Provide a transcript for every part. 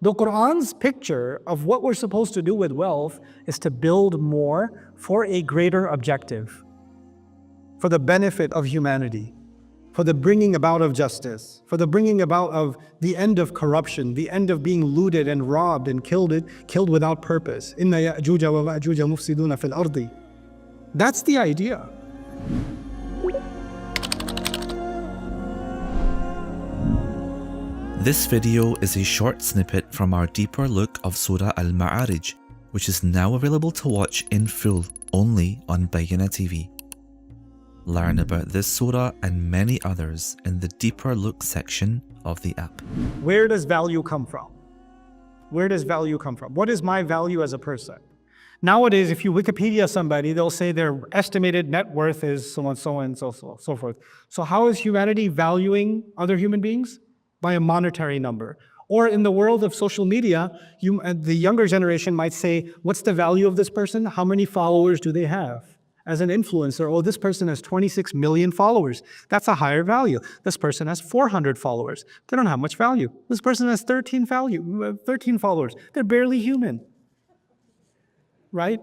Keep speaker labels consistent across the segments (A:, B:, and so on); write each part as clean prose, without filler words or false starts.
A: The Quran's picture of what we're supposed to do with wealth is to build more for a greater objective, for the benefit of humanity, for the bringing about of justice, for the bringing about of the end of corruption, the end of being looted and robbed and killed without purpose. Inna ya'juja wa ma'juja mufsiduna fil ardi. That's the idea.
B: This video is a short snippet from our deeper look of Surah Al-Ma'arij, which is now available to watch in full only on Bayyinah TV. Learn about this surah and many others in the deeper look section of the app.
A: Where does value come from? Where does value come from? What is my value as a person? Nowadays, if you Wikipedia somebody, they'll say their estimated net worth is so and so forth. So how is humanity valuing other human beings? By a monetary number. Or in the world of social media, the younger generation might say, what's the value of this person? How many followers do they have? As an influencer, oh, this person has 26 million followers. That's a higher value. This person has 400 followers. They don't have much value. This person has 13 followers. They're barely human. Right?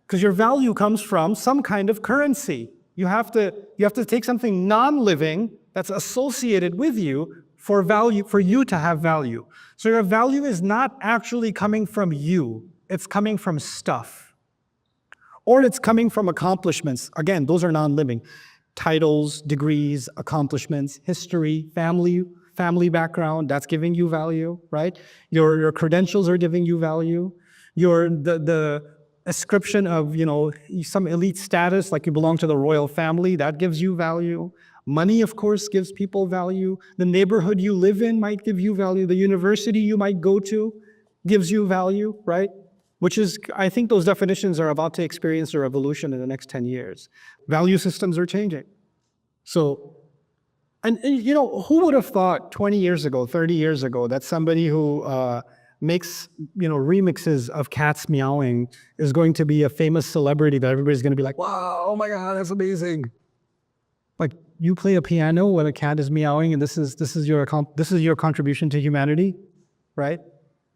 A: Because your value comes from some kind of currency. You have to take something non-living that's associated with you for you to have value. So your value is not actually coming from you. It's coming from stuff. Or it's coming from accomplishments. Again, those are non-living. Titles, degrees, accomplishments, history, family background, that's giving you value, right? Your credentials are giving you value. The ascription of, some elite status, like you belong to the royal family, that gives you value. Money, of course, gives people value. The neighborhood you live in might give you value. The university you might go to gives you value, right? Which is, I think those definitions are about to experience a revolution in the next 10 years. Value systems are changing. So, and who would have thought 20 years ago, 30 years ago, that somebody who makes, remixes of cats meowing is going to be a famous celebrity that everybody's going to be like, wow, oh my God, that's amazing. Like, you play a piano when a cat is meowing, and this is your contribution to humanity, right?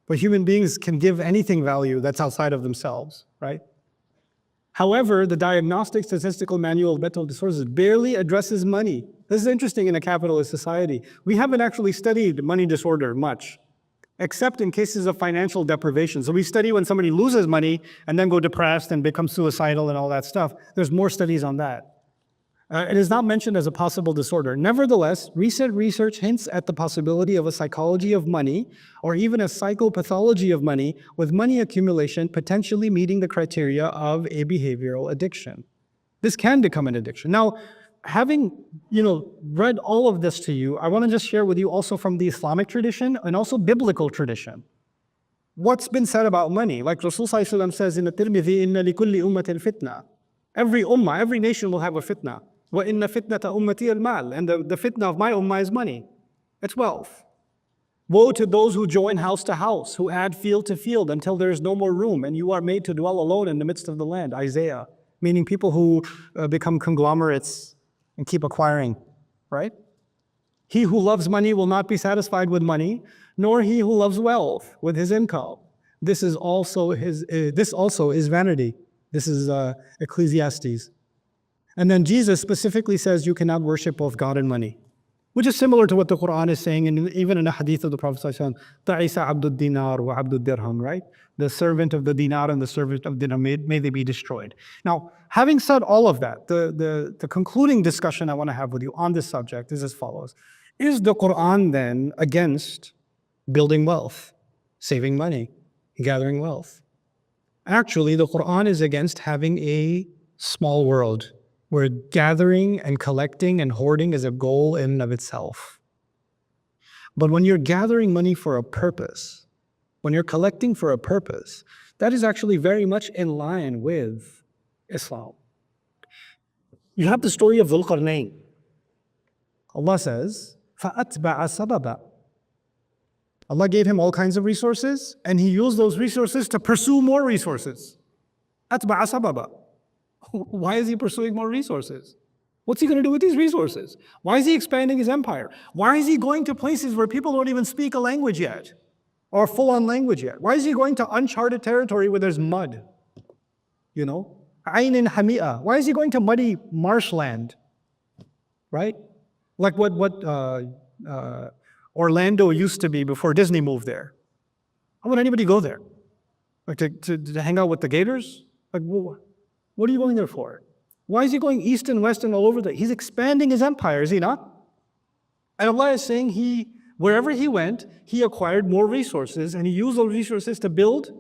A: But human beings can give anything value that's outside of themselves, right? However, the Diagnostic Statistical Manual of Mental Disorders barely addresses money. This is interesting in a capitalist society. We haven't actually studied money disorder much, except in cases of financial deprivation. So we study when somebody loses money and then go depressed and become suicidal and all that stuff. There's more studies on that. It is not mentioned as a possible disorder. Nevertheless, recent research hints at the possibility of a psychology of money or even a psychopathology of money, with money accumulation potentially meeting the criteria of a behavioral addiction. This can become an addiction. Now, having read all of this to you, I want to just share with you also from the Islamic tradition and also biblical tradition. What's been said about money? Like Rasul Sallallahu Alaihi Wasallam says in the Tirmidhi, "Inna likulli ummatin fitna." Every ummah, every nation will have a fitna. وَإِنَّ فِتْنَةَ أُمَّتِي الْمَالِ. And the fitna of my ummah is money. It's wealth. Woe to those who join house to house, who add field to field until there is no more room, and you are made to dwell alone in the midst of the land. Isaiah. Meaning people who become conglomerates and keep acquiring, right? He who loves money will not be satisfied with money, nor he who loves wealth with his income. This also is vanity. This is Ecclesiastes. And then Jesus specifically says you cannot worship both God and money, which is similar to what the Quran is saying, and even in a hadith of the Prophet ﷺ, "Ta'isa abdud dinar wa abdud dirham," right? The servant of the dinar and the servant of dirham, may they be destroyed. Now, having said all of that, the concluding discussion I want to have with you on this subject is as follows. Is the Quran then against building wealth, saving money, gathering wealth? Actually, the Quran is against having a small world where gathering and collecting and hoarding is a goal in and of itself. But when you're gathering money for a purpose, when you're collecting for a purpose, that is actually very much in line with Islam. You have the story of Dhul Qarnayn. Allah says, فَأَتْبَعَ سَبَبًا. Allah gave him all kinds of resources, and he used those resources to pursue more resources. أَتْبَعَ سَبَبًا. Why is he pursuing more resources? What's he going to do with these resources? Why is he expanding his empire? Why is he going to places where people don't even speak a language yet? or full-on language yet. Why is he going to uncharted territory where there's mud? You know? Ainin Hami'a. Why is he going to muddy marshland? Right? Like what Orlando used to be before Disney moved there. How would anybody go there? Like to hang out with the gators? Like, what are you going there for? Why is he going east and west and all over He's expanding his empire, is he not? And Allah is saying wherever he went, he acquired more resources, and he used those resources to build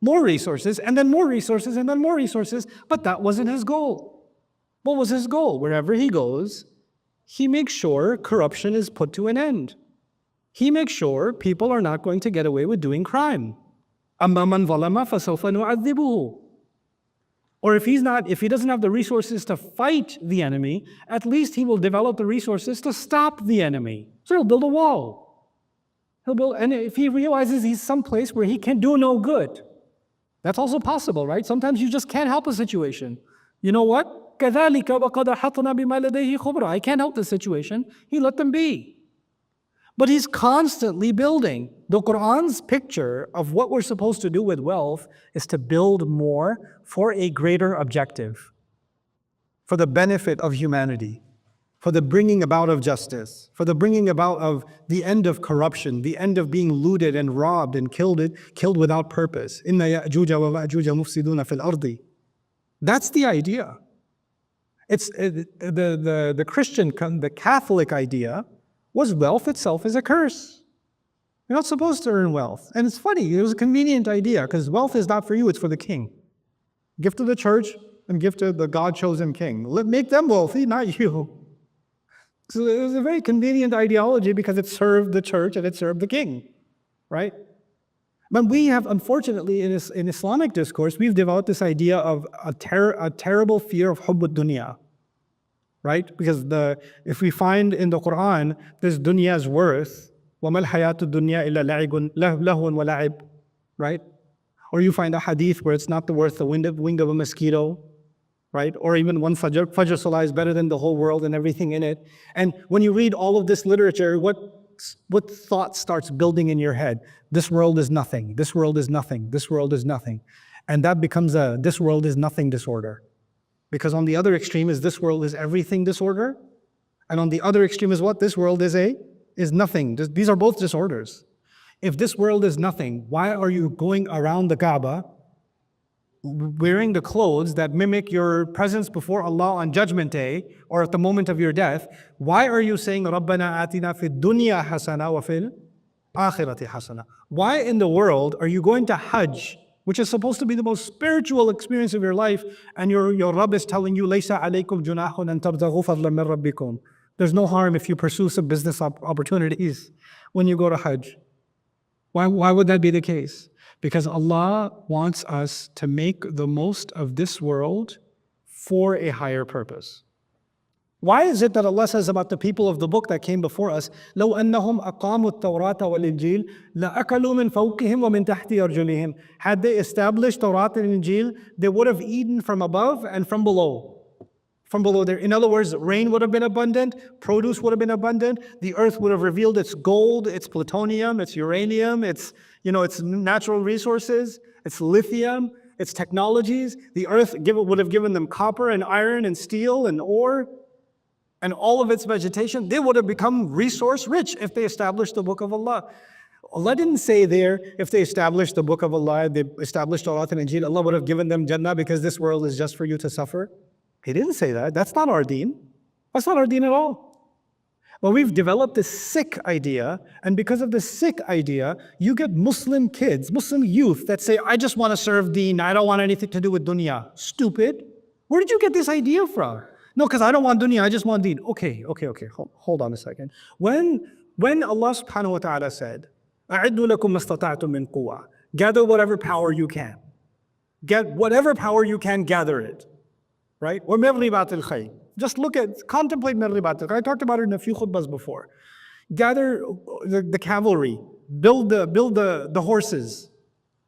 A: more resources, and then more resources, and then more resources. But that wasn't his goal. What was his goal? Wherever he goes, he makes sure corruption is put to an end. He makes sure people are not going to get away with doing crime. أَمَّا مَنْ ظَلَمَ فَسَوْفَ نُعَذِّبُهُ. Or if he doesn't have the resources to fight the enemy, at least he will develop the resources to stop the enemy. So he'll build a wall. And if he realizes he's someplace where he can do no good, that's also possible, right? Sometimes you just can't help a situation. You know what? كَذَلِكَ وَقَدْ أَحَطْنَا بِمَا لَدَيْهِ خُبْرًا. I can't help the situation. He let them be. But he's constantly building. The Quran's picture of what we're supposed to do with wealth is to build more for a greater objective, for the benefit of humanity, for the bringing about of justice, for the bringing about of the end of corruption, the end of being looted and robbed and killed without purpose. إِنَّ يَأْجُوجَ وَمَأْجُوجَ مُفْسِدُونَ فِي الْأَرْضِ. That's the idea. It's the Christian, the Catholic idea was wealth itself is a curse. You're not supposed to earn wealth. And it's funny, it was a convenient idea because wealth is not for you, it's for the king. Give to the church and give to the God-chosen king. Make them wealthy, not you. So it was a very convenient ideology because it served the church and it served the king, right? But we have, unfortunately, in Islamic discourse, we've developed this idea of a terrible fear of hubb ad-dunya. Right? Because if we find in the Quran, this dunya's worth, وَمَا الْحَيَاةُ الدُّنْيَا إِلَّا لَهْوٌ وَلَعِبٌ, right? Or you find a hadith where it's not worth the wing of a mosquito, right? Or even one Fajr Salah is better than the whole world and everything in it. And when you read all of this literature, what thought starts building in your head? This world is nothing, this world is nothing, this world is nothing. And that becomes a this world is nothing disorder. Because on the other extreme is this world is everything disorder. And on the other extreme is what? This world is nothing. These are both disorders. If this world is nothing, why are you going around the Kaaba wearing the clothes that mimic your presence before Allah on Judgment Day or at the moment of your death? Why are you saying, رَبَّنَا آتِنَا فِي الدُّنْيَا حَسَنَةً وَفِي الْآخِرَةِ حَسَنَةً? Why in the world are you going to Hajj, which is supposed to be the most spiritual experience of your life, and your Rabb is telling you, لَيْسَ عَلَيْكُمْ جُنَاحٌ أَن تَبْتَغُوا فَضْلًا مِّن رَبِّكُمْ. There's no harm if you pursue some business opportunities when you go to Hajj. Why would that be the case? Because Allah wants us to make the most of this world for a higher purpose. Why is it that Allah says about the people of the book that came before us, لَوْ أَنَّهُمْ أَقَامُوا التَّوْرَاةَ وَالْإِنْجِيلَ لَأَكَلُوا مِنْ فَوْقِهِمْ وَمِنْ تَحْتِ أَرْجُلِهِمْ. Had they established Torah and Injil, they would have eaten from above and from below. From below there. In other words, rain would have been abundant, produce would have been abundant, the earth would have revealed its gold, its plutonium, its uranium, its natural resources, its lithium, its technologies. The earth would have given them copper and iron and steel and ore, and all of its vegetation. They would have become resource rich if they established the book of Allah. Allah didn't say there, if they established the book of Allah, they established Torah and Injil, Allah would have given them Jannah because this world is just for you to suffer. He didn't say that. That's not our deen. That's not our deen at all. But we've developed this sick idea, and because of this sick idea, you get Muslim kids, Muslim youth that say, I just want to serve deen, I don't want anything to do with dunya. Stupid. Where did you get this idea from? No, because I don't want dunya, I just want deen. Okay. Hold on a second. When Allah subhanahu wa ta'ala said, أَعِدُّ لَكُمْ مَا اسْتَطَعْتُم مِّن قُوَّةٍ, gather whatever power you can. Get whatever power you can, gather it. Right? Or مَرِّبَاتِ الْخَيْرِ. Just contemplate مَرِّبَاتِ الْخَيْرِ. I talked about it in a few khutbahs before. Gather the cavalry, build the horses.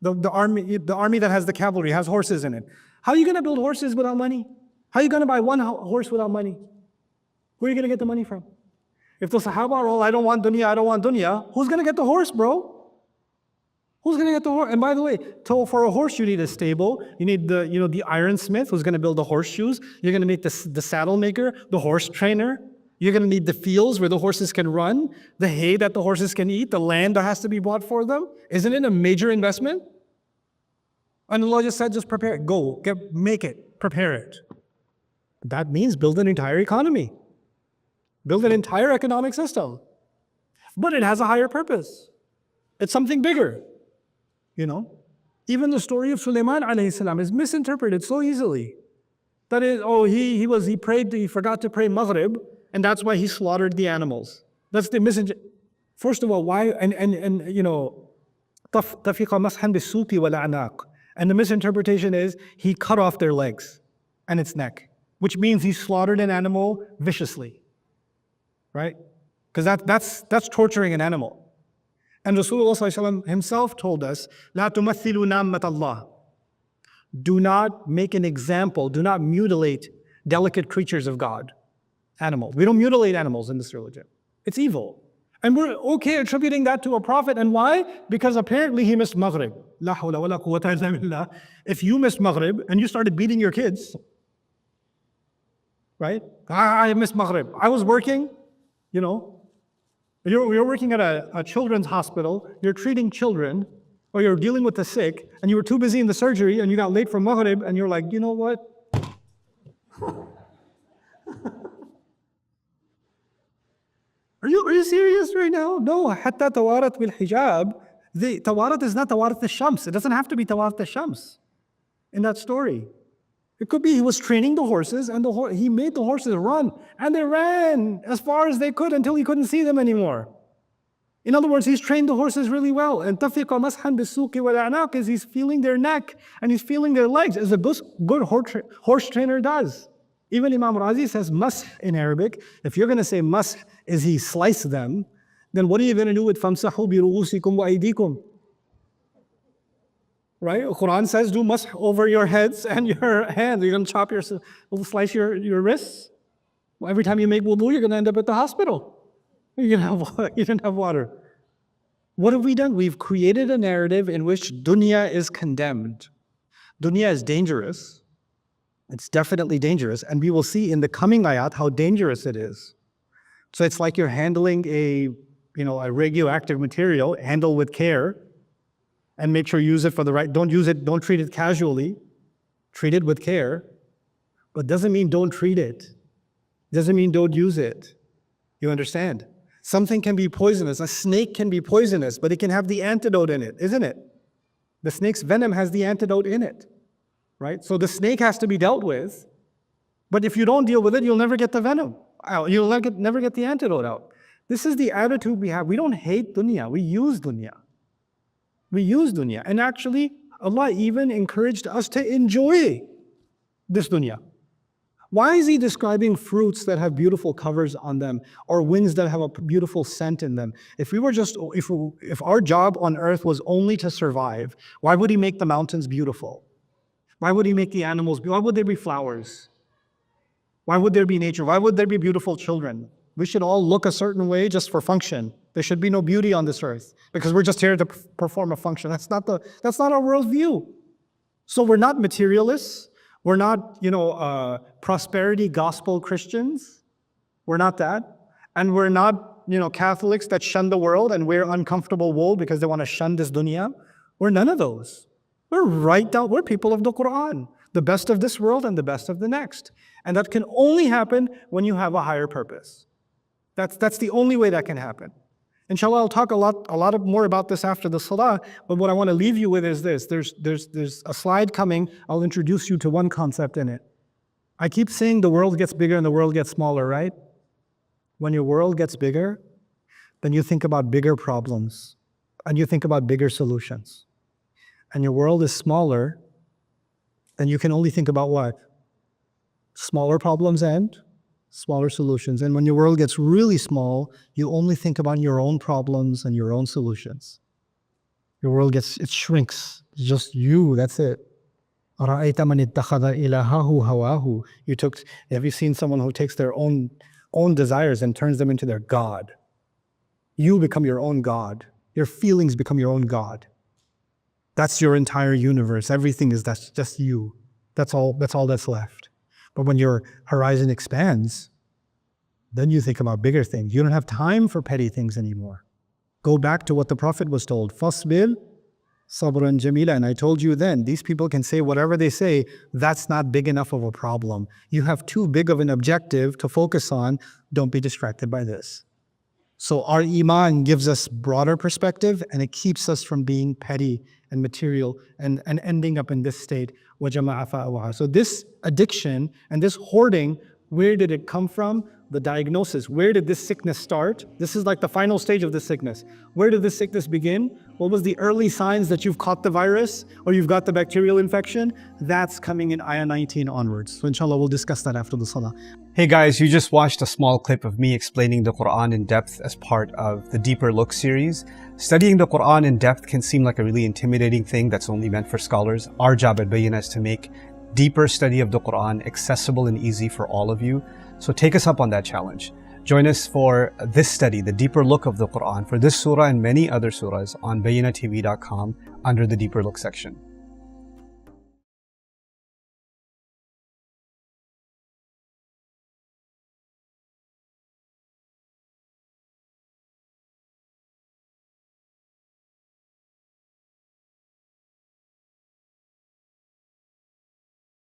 A: The army that has the cavalry has horses in it. How are you going to build horses without money? How are you going to buy one horse without money? Where are you going to get the money from? If the Sahaba are all, I don't want dunya, who's going to get the horse, bro? Who's going to get the horse? And by the way, for a horse, you need a stable. You need the ironsmith who's going to build the horseshoes. You're going to need the saddle maker, the horse trainer. You're going to need the fields where the horses can run, the hay that the horses can eat, the land that has to be bought for them. Isn't it a major investment? And Allah just said, just prepare it. Go, make it, prepare it. That means build an entire economy. Build an entire economic system. But it has a higher purpose. It's something bigger. Even the story of Sulaiman alayhi salam is misinterpreted so easily. That is, he forgot to pray Maghrib, and that's why he slaughtered the animals. That's the misinterpretation. First of all, why, tafiqa mashan bisuqi wal a'naq. And the misinterpretation is he cut off their legs and its neck, which means he slaughtered an animal viciously, right? Because that's torturing an animal. And Rasulullah ﷺ himself told us, "La tumathilu nammat Allah." Do not make an example, do not mutilate delicate creatures of God, animals. We don't mutilate animals in this religion. It's evil. And we're okay attributing that to a prophet. And why? Because apparently he missed Maghrib. La hawla wa la quwwata illa billah. If you missed Maghrib and you started beating your kids, right? I missed Maghrib. I was working, You're working at a children's hospital, you're treating children, or you're dealing with the sick, and you were too busy in the surgery, and you got late for Maghrib, and you're like, you know what? Are you serious right now? No, حتى توارت بالحجاب. The tawarat is not tawarat al-shams. It doesn't have to be tawarat al-shams in that story. It could be he was training the horses and he made the horses run, and they ran as far as they could until he couldn't see them anymore. In other words, he's trained the horses really well. And tafiqa mashan bisuqi wal a'naq is he's feeling their neck and he's feeling their legs, as a good horse trainer does. Even Imam Razi says mas in Arabic. If you're going to say mas is he sliced them, then what are you going to do with famsahu bi ru'usikum wa aydikum? Right? The Quran says do mash over your heads and your hands. You're going to slice your wrists. Well, every time you make wudu, you're going to end up at the hospital. You didn't have water. What have we done? We've created a narrative in which dunya is condemned. Dunya is dangerous. It's definitely dangerous. And we will see in the coming ayat how dangerous it is. So it's like you're handling a radioactive material, handle with care. And make sure you use it for the right, don't treat it casually. Treat it with care. But doesn't mean don't treat it. Doesn't mean don't use it. You understand? Something can be poisonous. A snake can be poisonous, but it can have the antidote in it, isn't it? The snake's venom has the antidote in it, right? So the snake has to be dealt with. But if you don't deal with it, you'll never get the venom out. You'll never get the antidote out. This is the attitude we have. We don't hate dunya. We use dunya. We use dunya. And actually, Allah even encouraged us to enjoy this dunya. Why is He describing fruits that have beautiful covers on them or winds that have a beautiful scent in them? If our job on earth was only to survive, why would He make the mountains beautiful? Why would He make the animals beautiful? Why would there be flowers? Why would there be nature? Why would there be beautiful children? We should all look a certain way just for function. There should be no beauty on this earth because we're just here to perform a function. That's not our worldview. So we're not materialists. We're not, prosperity gospel Christians. We're not that. And we're not, Catholics that shun the world and wear uncomfortable wool because they want to shun this dunya. We're none of those. We're people of the Quran, the best of this world and the best of the next. And that can only happen when you have a higher purpose. That's the only way that can happen. Inshallah, I'll talk a lot more about this after the salah, but what I want to leave you with is this. There's a slide coming. I'll introduce you to one concept in it. I keep saying the world gets bigger and the world gets smaller, right? When your world gets bigger, then you think about bigger problems and you think about bigger solutions. And your world is smaller, then you can only think about what? Smaller problems and smaller solutions. And when your world gets really small, you only think about your own problems and your own solutions. Your world it shrinks. It's just you, that's it. Have you seen someone who takes their own desires and turns them into their God? You become your own God. Your feelings become your own God. That's your entire universe. Everything is that's just you. That's all that's left. But when your horizon expands, then you think about bigger things. You don't have time for petty things anymore. Go back to what the Prophet was told. Fasbil sabran jamila. And I told you then, these people can say whatever they say, that's not big enough of a problem. You have too big of an objective to focus on. Don't be distracted by this. So our iman gives us broader perspective, and it keeps us from being petty and material and ending up in this state. So this addiction and this hoarding, where did it come from? The diagnosis. Where did this sickness start? This is like the final stage of the sickness. Where did this sickness begin? What was the early signs that you've caught the virus or you've got the bacterial infection? That's coming in ayah 19 onwards. So inshallah, we'll discuss that after the salah.
C: Hey guys, you just watched a small clip of me explaining the Quran in depth as part of the Deeper Look series. Studying the Quran in depth can seem like a really intimidating thing that's only meant for scholars. Our job at Bayyinah is to make deeper study of the Quran accessible and easy for all of you. So take us up on that challenge. Join us for this study, the Deeper Look of the Quran, for this surah and many other surahs on BayyinahTV.com under the Deeper Look section.